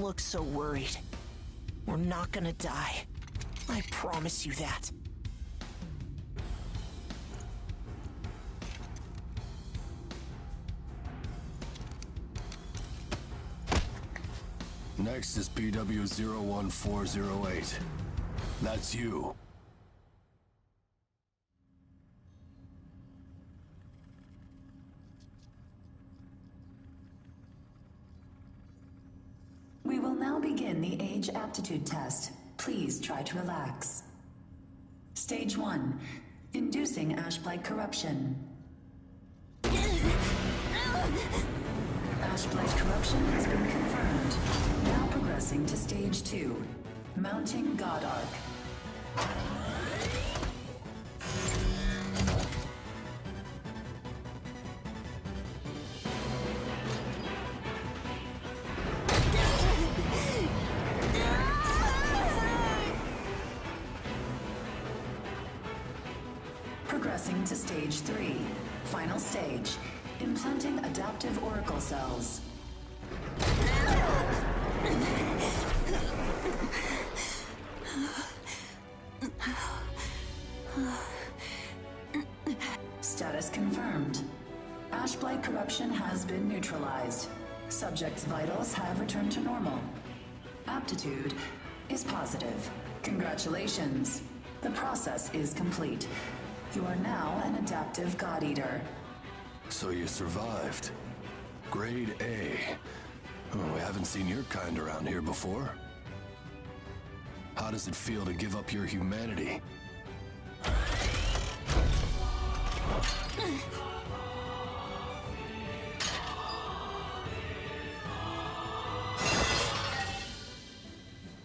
look so worried. We're not gonna die. I promise you that. Next is PW01408. That's you. We will now begin the age aptitude test. Please try to relax. Stage 1. Inducing Ashblight corruption. Ashblight corruption has been confirmed. Now progressing to Stage 2. Mounting God Arc. Progressing to Stage 3. Final stage. Implanting adaptive oracle cells. Status confirmed. Ashblight corruption has been neutralized. Subject's vitals have returned to normal. Aptitude is positive. Congratulations. The process is complete. You are now an adaptive God Eater. So you survived. Grade A. Oh, we haven't seen your kind around here before. How does it feel to give up your humanity?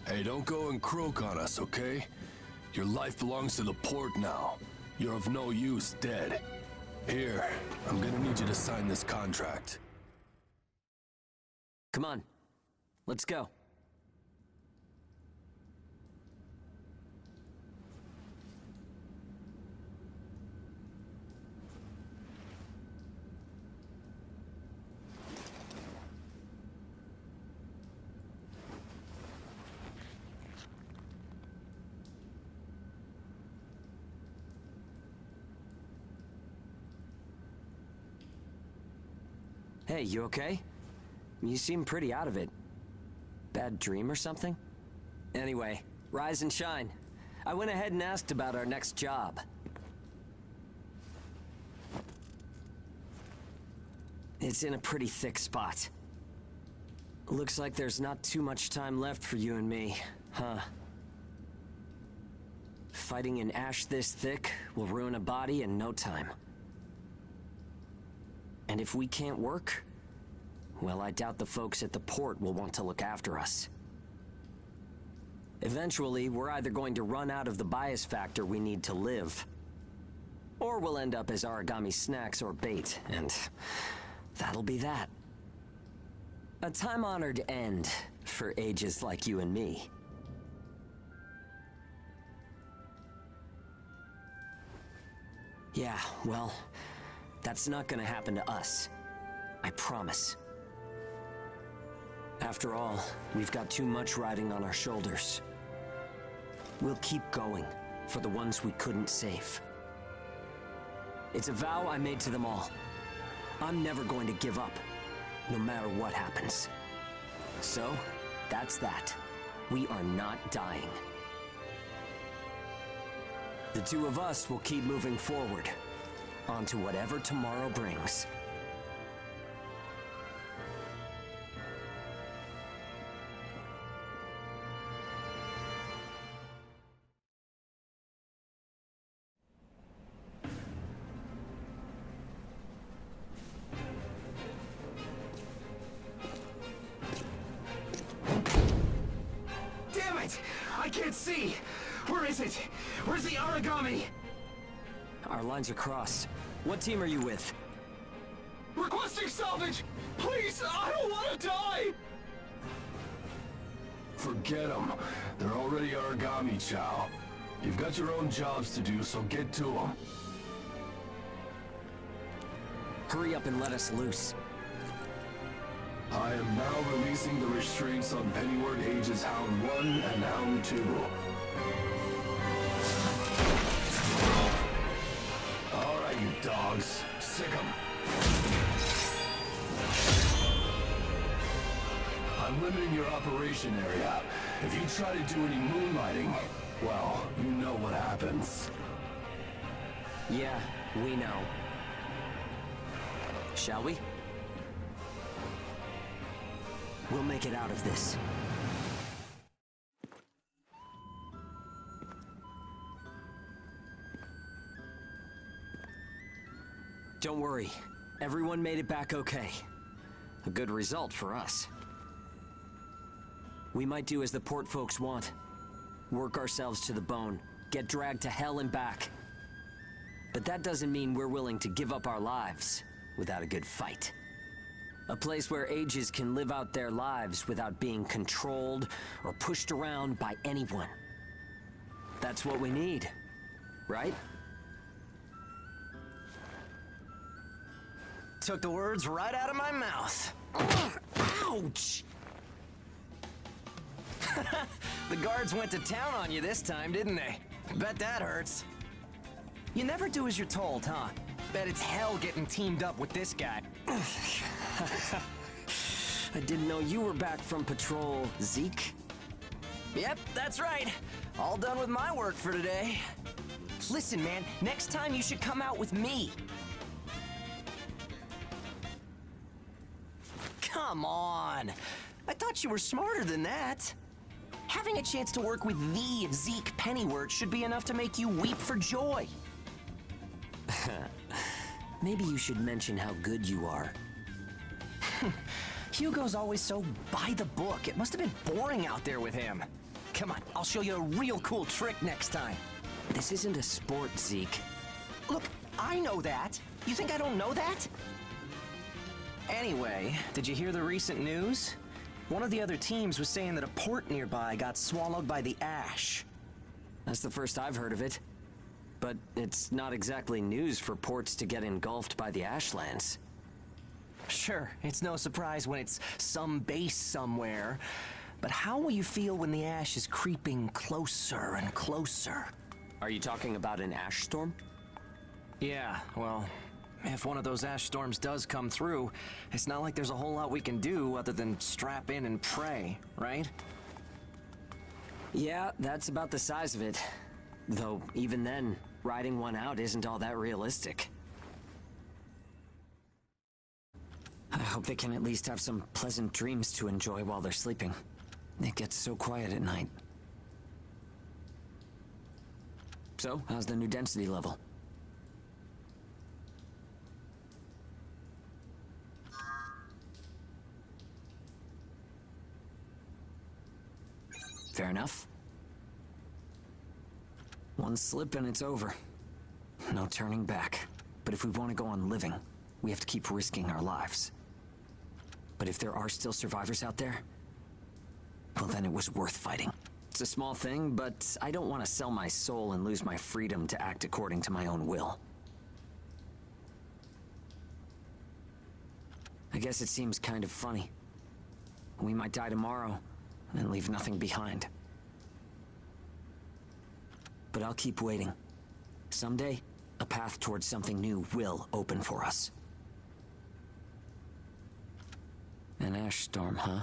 Hey, don't go and croak on us, okay? Your life belongs to the port now. You're of no use, dead. Here, I'm gonna need you to sign this contract. Come on, let's go. Hey, you okay? You seem pretty out of it. Bad dream or something? Anyway, rise and shine. I went ahead and asked about our next job. It's in a pretty thick spot. Looks like there's not too much time left for you and me, huh? Fighting an ash this thick will ruin a body in no time. And if we can't work, well, I doubt the folks at the port will want to look after us. Eventually, we're either going to run out of the bias factor we need to live, or we'll end up as origami snacks or bait, and that'll be that. A time-honored end for ages like you and me. Yeah, well, that's not gonna happen to us. I promise. After all, we've got too much riding on our shoulders. We'll keep going for the ones we couldn't save. It's a vow I made to them all. I'm never going to give up, no matter what happens. So, that's that. We are not dying. The two of us will keep moving forward, onto whatever tomorrow brings. Damn it! I can't see! Where is it? Where's the origami? Our lines are crossed. What team are you with? Requesting salvage! Please, I don't want to die! Forget them. They're already origami, Chow. You've got your own jobs to do, so get to them. Hurry up and let us loose. I am now releasing the restraints on Pennyward Ages Hound 1 and Hound 2. Alright, you dogs. Sick 'em. I'm limiting your operation area. If you try to do any moonlighting, well, you know what happens. Yeah, we know. Shall we? We'll make it out of this. Don't worry. Everyone made it back okay. A good result for us. We might do as the port folks want. Work ourselves to the bone. Get dragged to hell and back. But that doesn't mean we're willing to give up our lives without a good fight. A place where ages can live out their lives without being controlled or pushed around by anyone. That's what we need, right? Took the words right out of my mouth. Ouch! The guards went to town on you this time, didn't they? Bet that hurts. You never do as you're told, huh? Bet it's hell getting teamed up with this guy. I didn't know you were back from patrol, Zeke. Yep, that's right. All done with my work for today. Listen, man, next time you should come out with me. Come on. I thought you were smarter than that. Having a chance to work with the Zeke Pennyworth should be enough to make you weep for joy. Maybe you should mention how good you are. Hugo's always so by the book. It must have been boring out there with him. Come on, I'll show you a real cool trick next time. This isn't a sport, Zeke. Look, I know that. You think I don't know that? Anyway, did you hear the recent news? One of the other teams was saying that a port nearby got swallowed by the ash. That's the first I've heard of it. But it's not exactly news for ports to get engulfed by the Ashlands. Sure, it's no surprise when it's some base somewhere. But how will you feel when the ash is creeping closer and closer? Are you talking about an ash storm? Yeah, well, if one of those ash storms does come through, it's not like there's a whole lot we can do other than strap in and pray, right? Yeah, that's about the size of it. Though, even then, riding one out isn't all that realistic. I hope they can at least have some pleasant dreams to enjoy while they're sleeping. It gets so quiet at night. So, how's the new density level? Fair enough. One slip and it's over. No turning back. But if we want to go on living, we have to keep risking our lives. But if there are still survivors out there, well, then it was worth fighting. It's a small thing, but I don't want to sell my soul and lose my freedom to act according to my own will. I guess it seems kind of funny. We might die tomorrow and leave nothing behind. But I'll keep waiting. Someday, a path towards something new will open for us. An ash storm, huh?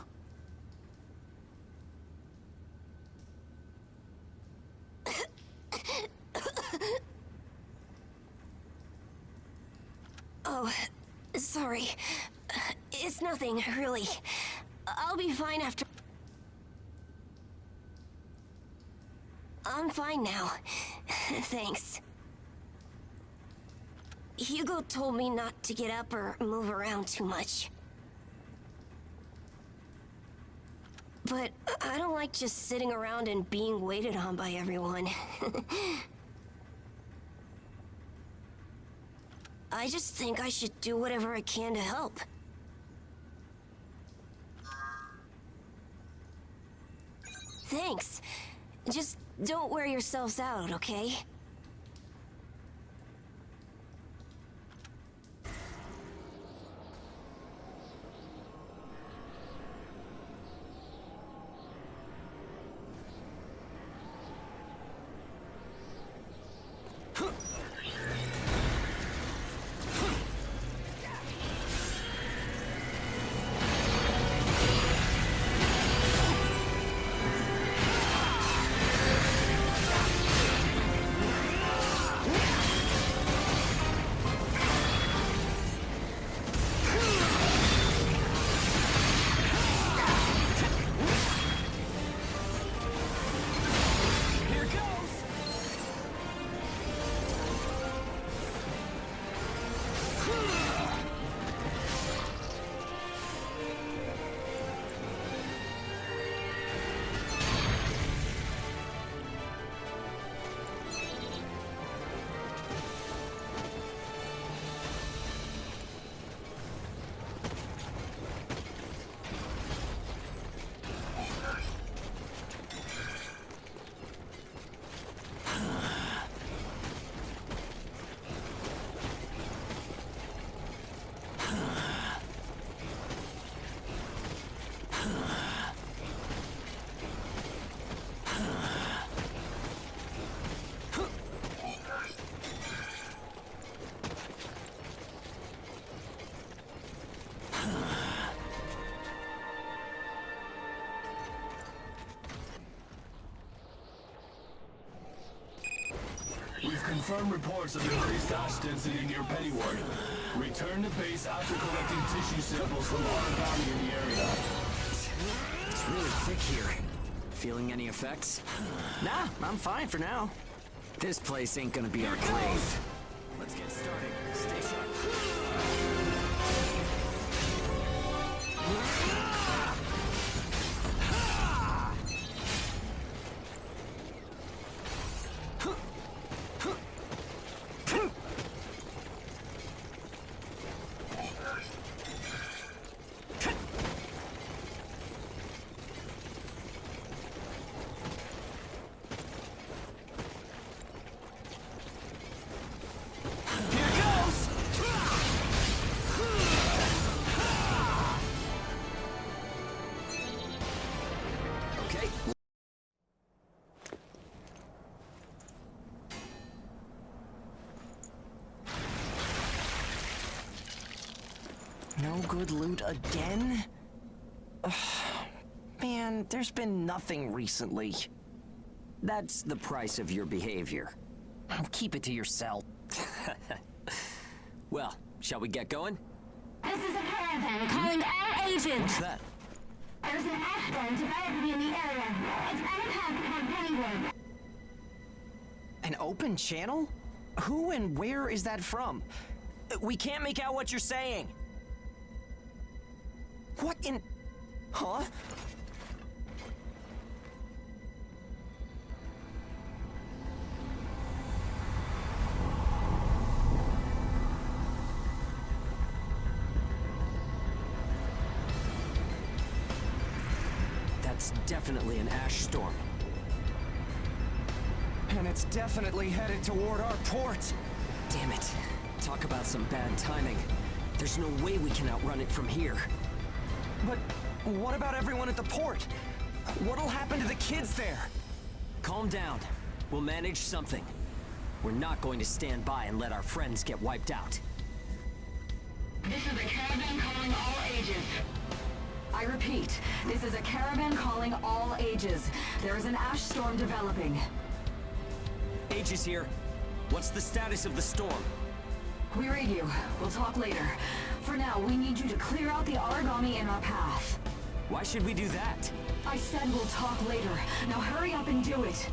Oh, sorry. It's nothing, really. I'll be fine after... I'm fine now. Thanks. Hugo told me not to get up or move around too much. But I don't like just sitting around and being waited on by everyone. I just think I should do whatever I can to help. Thanks. Just don't wear yourselves out, okay? We've confirmed reports of increased ash density near Pennyworth. Return to base after collecting tissue samples from Origami in the area. It's really thick here. Feeling any effects? Nah, I'm fine for now. This place ain't gonna be our grave. Let's get started. Stay sharp. No good loot again? Ugh, man, there's been nothing recently. That's the price of your behavior. Keep it to yourself. Well, shall we get going? This is a caravan calling all agents. What's that? There's an ash storm developing in the area. It's on a path toward Pennyworth. An open channel? Who and where is that from? We can't make out what you're saying. What in... Huh? That's definitely an ash storm. And it's definitely headed toward our port. Damn it. Talk about some bad timing. There's no way we can outrun it from here. But what about everyone at the port? What'll happen to the kids there? Calm down. We'll manage something. We're not going to stand by and let our friends get wiped out. This is a caravan calling all ages. I repeat, this is a caravan calling all ages. There is an ash storm developing. Age is here. What's the status of the storm? We read you. We'll talk later. For now, we need you to clear out the origami in our path. Why should we do that? I said we'll talk later. Now hurry up and do it.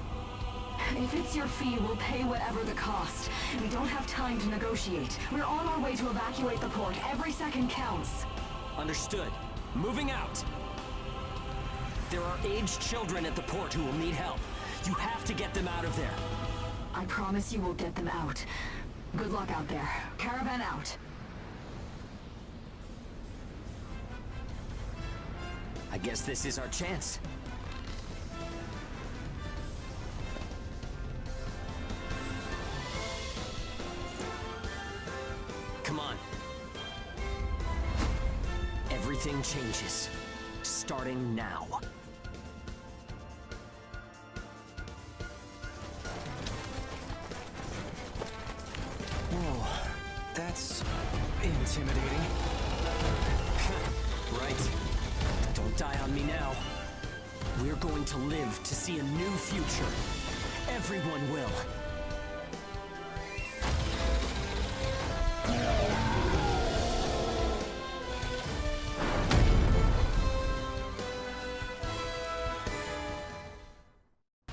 If it's your fee, we'll pay whatever the cost. We don't have time to negotiate. We're on our way to evacuate the port. Every second counts. Understood. Moving out. There are aged children at the port who will need help. You have to get them out of there. I promise you we'll get them out. Good luck out there. Caravan out. I guess this is our chance. Come on. Everything changes. Starting now. Whoa, that's intimidating. Right. Don't die on me now. We're going to live to see a new future. Everyone will.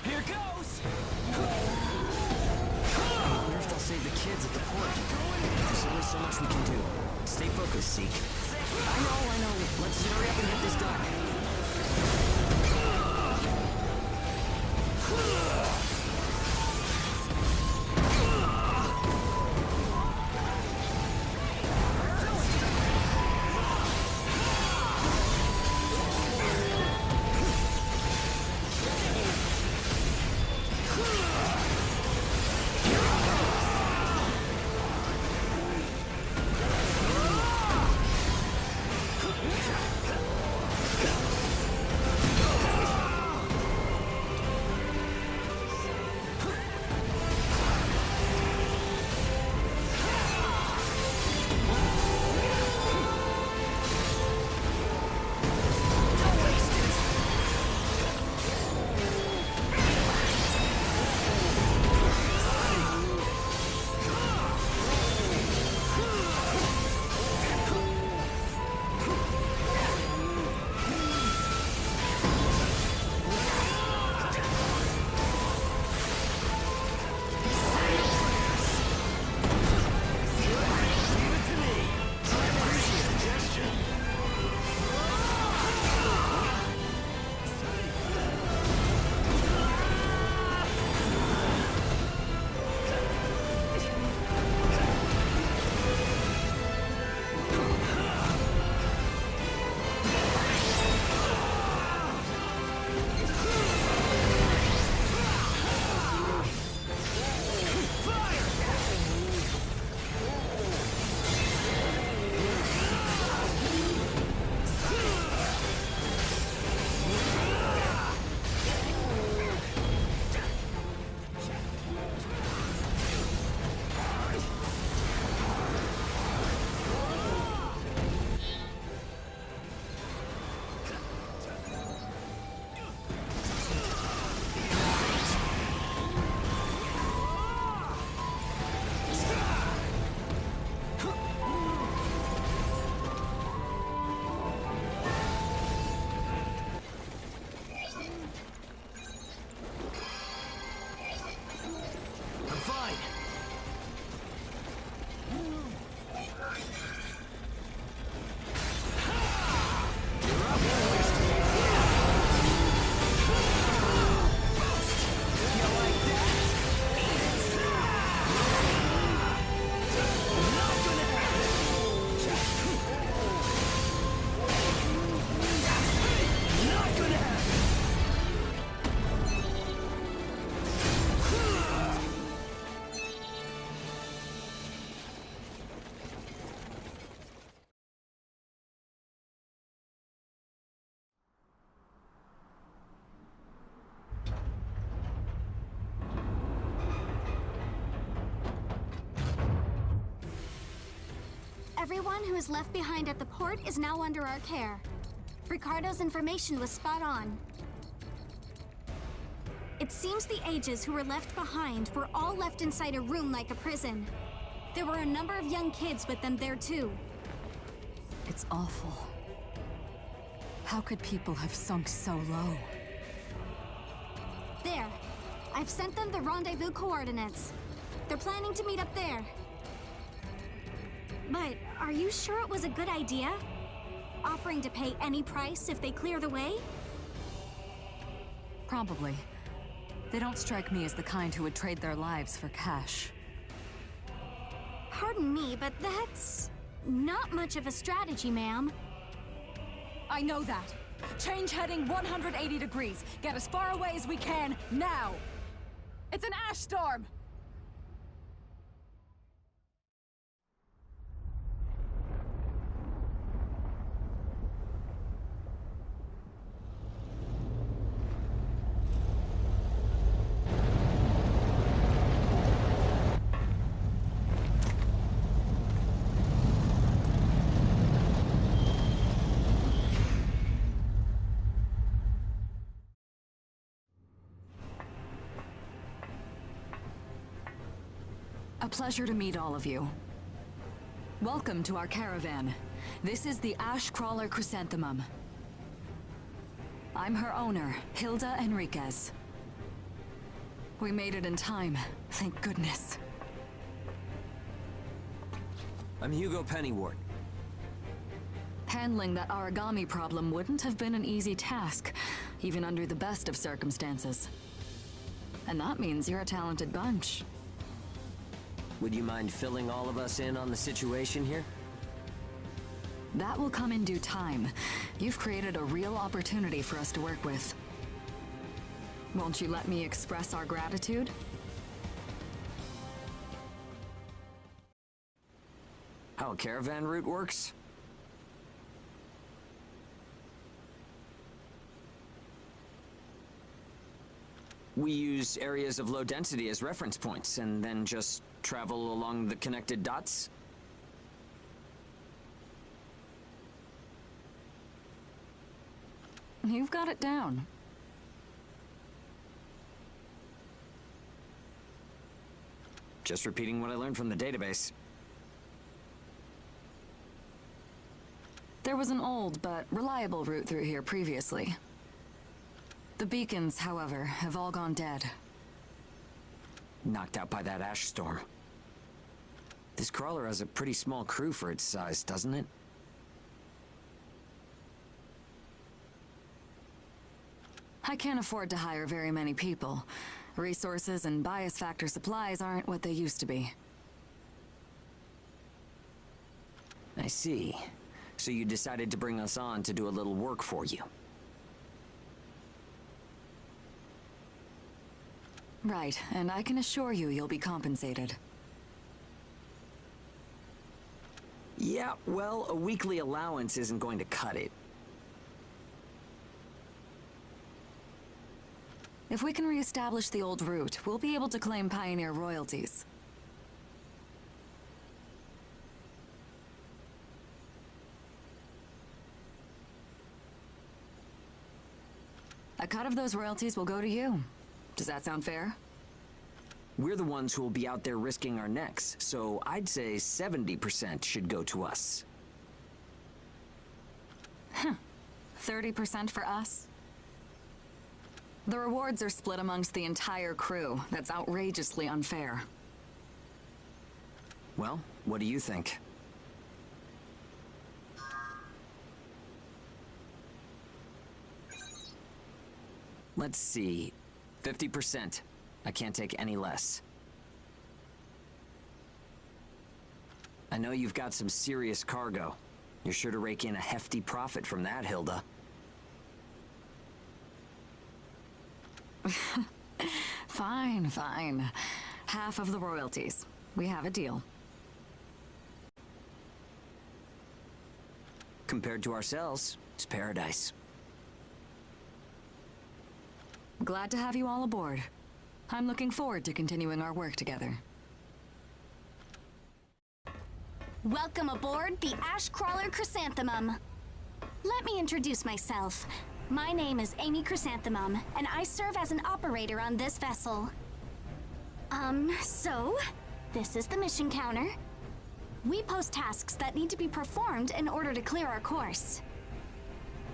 Here goes! I wonder if they'll save the kids at the port. There's only so much we can do. Stay focused, Zeke. I know. Let's hurry up and get this done. Everyone who is left behind at the port is now under our care. Ricardo's information was spot on. It seems the Ages who were left behind were all left inside a room like a prison. There were a number of young kids with them there too. It's awful. How could people have sunk so low? There. I've sent them the rendezvous coordinates. They're planning to meet up there. But are you sure it was a good idea? Offering to pay any price if they clear the way? Probably. They don't strike me as the kind who would trade their lives for cash. Pardon me, but that's not much of a strategy, ma'am. I know that. Change heading 180 degrees. Get as far away as we can, now! It's an ash storm! A pleasure to meet all of you. Welcome to our caravan. This is the Ash Crawler Chrysanthemum. I'm her owner, Hilda Enriquez. We made it in time, thank goodness. I'm Hugo Pennywort. Handling that origami problem wouldn't have been an easy task, even under the best of circumstances. And that means you're a talented bunch. Would you mind filling all of us in on the situation here? That will come in due time. You've created a real opportunity for us to work with. Won't you let me express our gratitude? How a caravan route works? We use areas of low density as reference points, and then just travel along the connected dots? You've got it down. Just repeating what I learned from the database. There was an old but reliable route through here previously. The beacons, however, have all gone dead. Knocked out by that ash storm. This crawler has a pretty small crew for its size, doesn't it? I can't afford to hire very many people. Resources and bias factor supplies aren't what they used to be. I see. So you decided to bring us on to do a little work for you. Right, and I can assure you you'll be compensated. Yeah, well, a weekly allowance isn't going to cut it. If we can reestablish the old route, we'll be able to claim Pioneer royalties. A cut of those royalties will go to you. Does that sound fair? We're the ones who will be out there risking our necks, so I'd say 70% should go to us. 30% for us? The rewards are split amongst the entire crew. That's outrageously unfair. Well, what do you think? Let's see. 50%. I can't take any less. I know you've got some serious cargo. You're sure to rake in a hefty profit from that, Hilda. Fine, fine. Half of the royalties. We have a deal. Compared to ourselves, it's paradise. Glad to have you all aboard. I'm looking forward to continuing our work together. Welcome aboard the Ashcrawler Chrysanthemum. Let me introduce myself. My name is Amy Chrysanthemum, and I serve as an operator on this vessel. So, this is the mission counter. We post tasks that need to be performed in order to clear our course.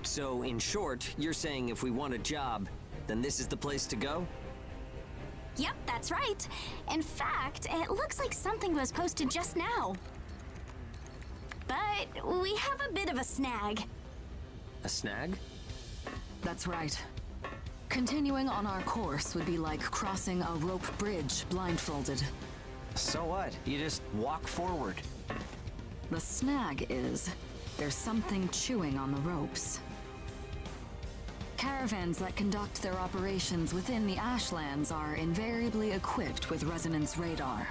So, in short, you're saying if we want a job, then this is the place to go? Yep, that's right. In fact, it looks like something was posted just now. But we have a bit of a snag. A snag? That's right. Continuing on our course would be like crossing a rope bridge blindfolded. So what? You just walk forward. The snag is, there's something chewing on the ropes. Caravans that conduct their operations within the Ashlands are invariably equipped with resonance radar.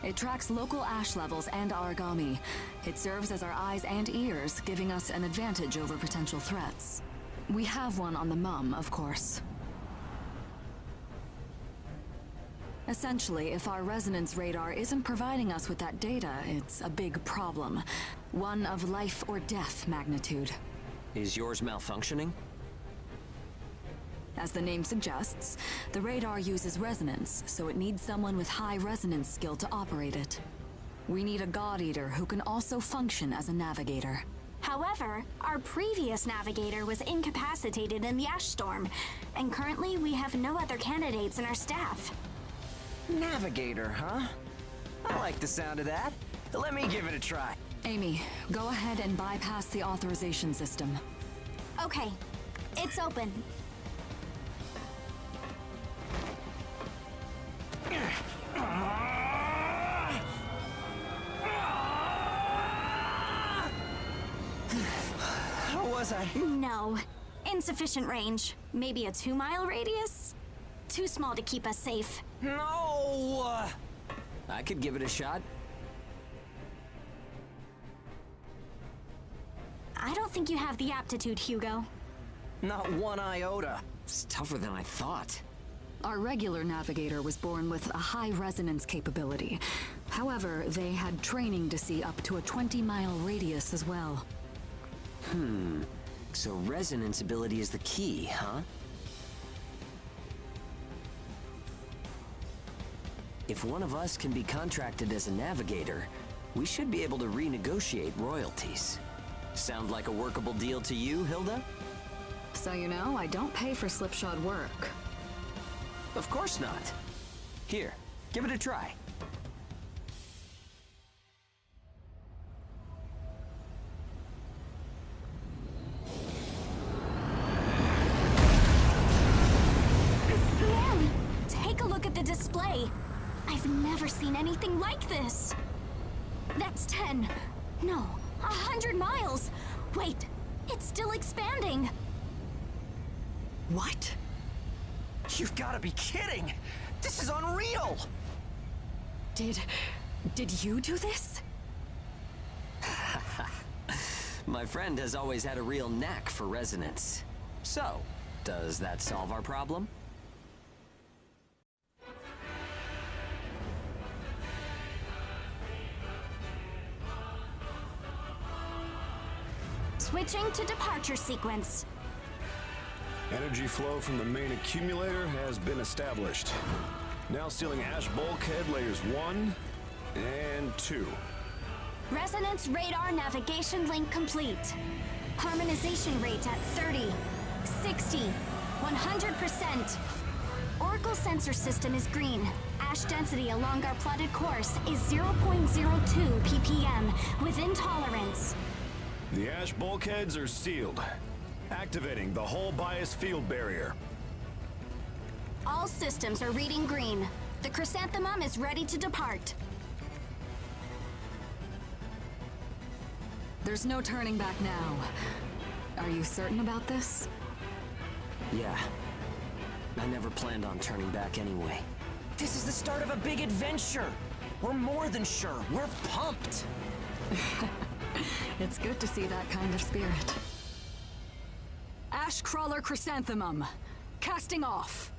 It tracks local ash levels and origami. It serves as our eyes and ears, giving us an advantage over potential threats. We have one on the Mum, of course. Essentially, if our resonance radar isn't providing us with that data, it's a big problem. One of life or death magnitude. Is yours malfunctioning? As the name suggests, the radar uses resonance, so it needs someone with high resonance skill to operate it. We need a God Eater who can also function as a navigator. However, our previous navigator was incapacitated in the ash storm, and currently we have no other candidates in our staff. Navigator, huh? I like the sound of that. Let me give it a try. Amy, go ahead and bypass the authorization system. Okay, it's open. How was I? No. Insufficient range. Maybe a 2-mile radius? Too small to keep us safe. No! I could give it a shot. I don't think you have the aptitude, Hugo. Not one iota. It's tougher than I thought. Our regular navigator was born with a high resonance capability. However, they had training to see up to a 20-mile radius as well. So resonance ability is the key, huh? If one of us can be contracted as a navigator, we should be able to renegotiate royalties. Sound like a workable deal to you, Hilda? So you know, I don't pay for slipshod work. Of course not. Here, give it a try. Man, take a look at the display. I've never seen anything like this. That's 10. No, 100 miles. Wait, it's still expanding. What? You've got to be kidding! This is unreal! Did you do this? My friend has always had a real knack for resonance. So, does that solve our problem? Switching to departure sequence. Energy flow from the main accumulator has been established. Now sealing ash bulkhead layers 1 and 2. Resonance radar navigation link complete. Harmonization rate at 30, 60, 100%. Oracle sensor system is green. Ash density along our plotted course is 0.02 ppm, within tolerance. The ash bulkheads are sealed. Activating the hull bias field barrier. All systems are reading green. The Chrysanthemum is ready to depart. There's no turning back now. Are you certain about this? Yeah. I never planned on turning back anyway. This is the start of a big adventure! We're more than sure. We're pumped! It's good to see that kind of spirit. Ashcrawler Chrysanthemum, casting off.